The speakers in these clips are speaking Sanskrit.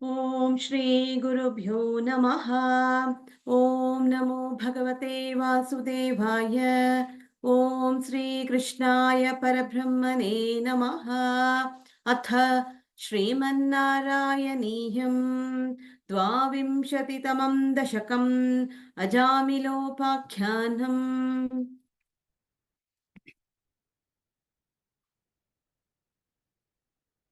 ओम श्री गुरुभ्यो नमः। ओम नमो भगवते वासुदेवाय। ओम श्री कृष्णाय परब्रह्मणे नमः। अथ श्रीमन्नारायणीयं द्वाविंशतितमं दशकम् अजामिलोपाख्यानम्।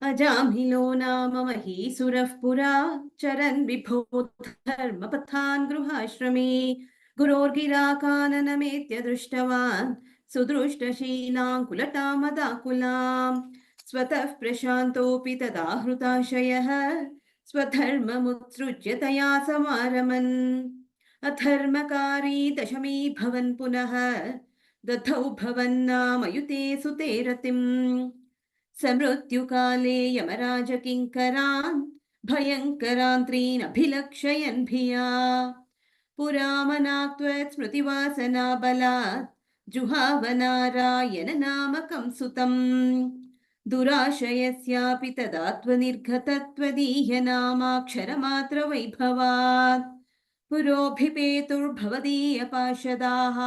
अजामिलो नाम महीसुरः पुरा चरन् विभो धर्मपथान् गृहाश्रमे। गुरोर्गिराकाननमेत्य दृष्टवान् सुदृष्टशीलां कुलटां मदाकुलां। स्वतः प्रशान्तोऽपि तदा हृताशयः स्वधर्ममुत्सृज्य तया समारमन्। अधर्मकारी दशमी भवन् पुनः दधौ भवन्नामयुते सुते रतिम्। समृत्युकाले यमराजकिङ्करान् भयङ्करान् त्रीन् अभिलक्षयन् भिया पुरामनाक्त्वत् स्मृतिवासना बलात् जुहावनारायण नामकं सुतम्। दुराशयस्यापि तदा त्वदीयनामाक्षरमात्रवैभवात् पुरोऽभिपेतुर्भवदीयपार्षदाः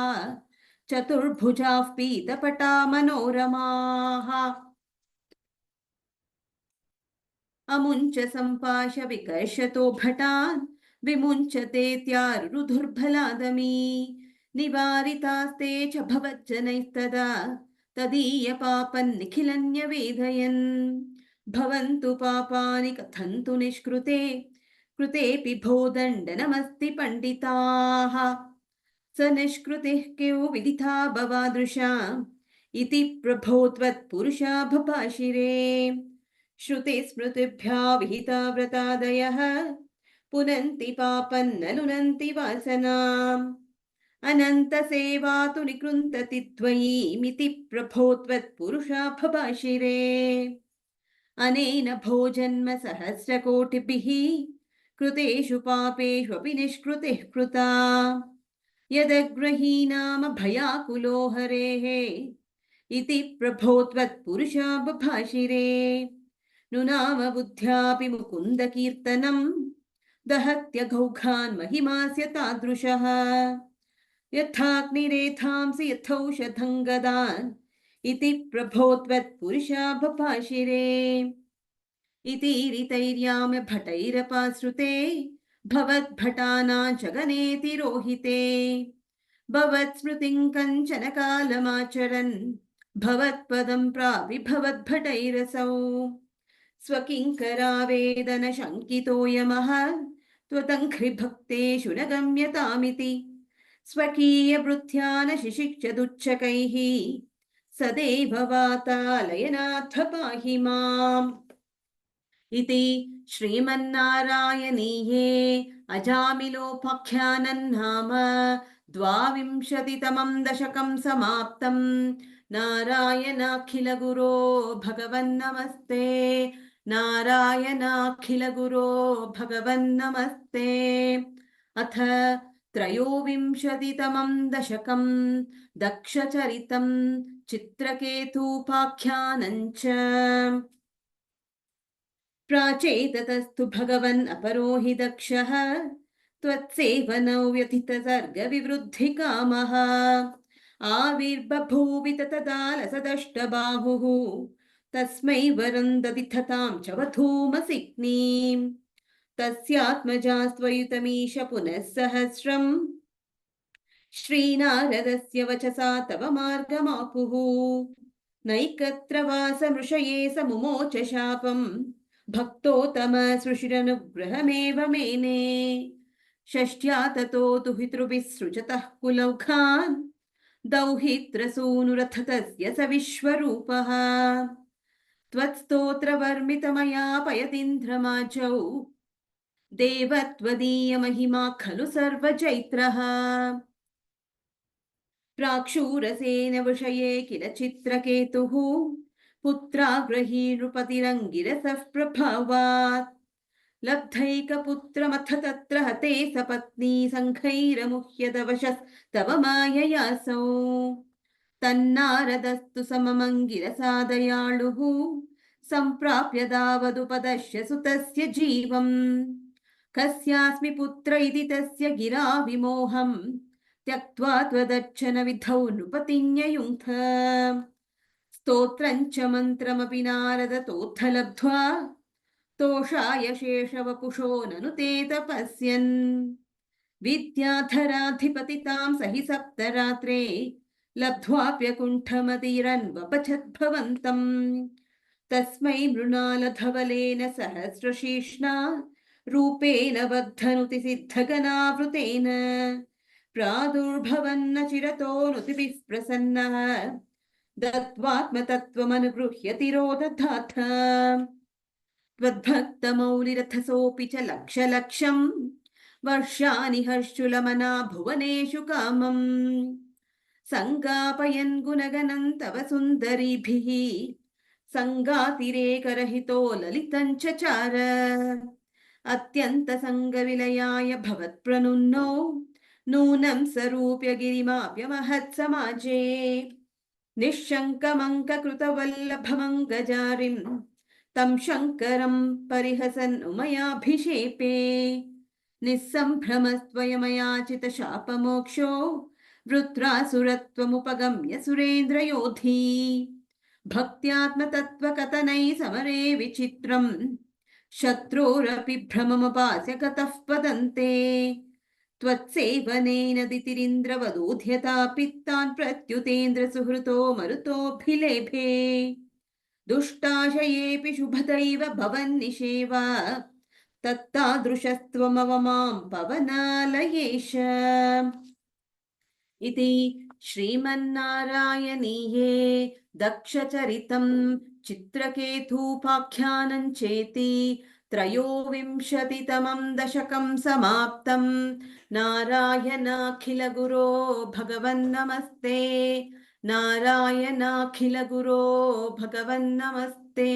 चतुर्भुजाः पीतपटा मनोरमाः। अमुञ्च सम्पाश विकर्षतो भटान् विमुञ्चते त्यारुरुधुर्बलादमी। निवारितास्ते च भवज्जनैस्तदा तदीयपापन्निखिलन्यवेदयन्। भवन्तु पापानि कथन्तु निष्कृते कृतेऽपि भो दण्डनमस्ति पण्डिताः। स निष्कृतिः क्यौ विदिता भवादृशाम् इति प्रभो त्वत्पुरुषा भपाशिरे। श्रुतिस्मृतिभ्या विहिता व्रतादयः पुनन्ति पापन्न लुनन्ति वासनाम्। अनन्तसेवा तु निकृन्तति त्वयीमिति प्रभो त्वत्पुरुषा भपाशिरे। अनेन भोजन्म सहस्रकोटिभिः कृतेषु पापेष्वपि निष्कृतिः कृता। यदग्रहीनाम भयाकुलो हरेः इति प्रभो त्वत्पुरुषा बभाषिरे। नुनाम बुद्ध्यापि मुकुन्दकीर्तनं दहत्यघौघान् महिमास्य तादृशः। यथाग्निरेथांसि यथौषधं गदान् इति प्रभो त्वत्पुरुषा बभाषिरे। इतीरितैर्याम्य भटैरपाश्रुते भवद्भटानां जगनेति रोहिते। भवत्स्मृतिं कञ्चन कालमाचरन् भवत्पदं प्राविभवद्भटैरसौ। स्वकिङ्करावेदन शङ्कितो यमः त्वदङ्घ्रिभक्तेषु न गम्यतामिति। स्वकीयवृत्त्या न शिशिक्षदुच्चकैः सदैव वातालयनाथ पाहि माम्। इति श्रीमन्नारायणीये अजामिलोपाख्यानं नाम द्वाविंशतितमं दशकं समाप्तम्। नारायणाखिलगुरो भगवन्नमस्ते। नारायणाखिलगुरो भगवन्नमस्ते। अथ त्रयोविंशतितमं दशकं दक्षचरितं चित्रकेतूपाख्यानं च। प्राचेततस्तु भगवन् अपरो हि दक्षः त्वत्सेवनौ व्यथितसर्गविवृद्धिकामः। आविर्बभूवि तदा लसदष्टबाहुः तस्मै वरं ददिथतां च वधूमसिग्नीम्। तस्यात्मजास्त्वयुतमीश पुनः सहस्रम् श्रीनारदस्य वचसा तव मार्गमापुः। नैकत्र वासमृषये समुमोच शापम् भक्तोत्तम सृषिरनुग्रहमेव मेने। षष्ट्या ततो दुहितृभिः सृजतः कुलौघान् दौहित्रसूनुरथ तस्य स विश्वरूपः। त्वत्स्तोत्रवर्मितमया पयतीन्द्रमाचौ देवत्वदीयमहिमा खलु सर्वचैत्रः। प्राक्षूरसेन विषये किल चित्रकेतुः पुत्राग्रहीणृपतिरङ्गिरसः प्रभावात्। लब्धैकपुत्रमथ तत्र हते सपत्नी सङ्घैरमुह्यदवशस्तव माययासौ। तन्नारदस्तु सममङ्गिरसादयाळुः सम्प्राप्य तावदुपदश्य सुतस्य जीवम् कस्यास्मि पुत्र इति तस्य गिरा विमोहम् त्यक्त्वा त्वदर्चन विधौ नृपतिन्ययुङ्क्त स्तोत्रम् च मन्त्रमपि नारदतोऽथ लब्ध्वा तोषाय शेषवपुषो ननु ते तपस्यन् विद्याधराधिपतितां स हि सप्तरात्रे लब्ध्वाप्यकुण्ठमतिरन्वपचद्भवन्तम् तस्मै मृणालधवलेन सहस्रशीर्ष्णा रूपेण बद्धनुति सिद्धगणावृतेन प्रादुर्भवन्न चिरतोऽनुतिभिः प्रसन्नः दत्त्वात्मतत्त्वमनुगृह्य तिरोदधाथ त्वद्भक्तमौलिरथसोऽपि च लक्षलक्षम् वर्षाणि हर्षुलमना भुवनेषु कामम् सङ्गापयन् गुणगणं तव सुन्दरीभिः सङ्गातिरेकरहितो ललितं चचार अत्यन्तसङ्गविलयाय भवत्प्रणुन्नो नूनं सरूप्य गिरिमाप्य महत्समाजे निःशङ्कमङ्ककृतवल्लभमङ्गजारिं तं शङ्करं परिहसन् उमयाभिषेपे निःसम्भ्रमस्त्वयमयाचितशापमोक्षो वृत्रासुरत्वमुपगम्य सुरेन्द्रयोधी भक्त्यात्मतत्त्वकथनैः समरे विचित्रम् शत्रोरपि भ्रममपास्य कतः पदन्ते त्वत्सेवनेन दितिरिन्द्रवदूध्यतापि तान् प्रत्युतेन्द्रसुहृतो मरुतोऽभिलेभे दुष्टाशयेऽपि शुभदैव भवन्निषेवा तत्तादृशस्त्वमवमां पवनालयेश इति श्रीमन्नारायणीये दक्षचरितं चित्रकेतूपाख्यानं चेति त्रयोविंशतितमं दशकं समाप्तं नारायणाखिलगुरो भगवन्नमस्ते नारायणाखिलगुरो भगवन्नमस्ते।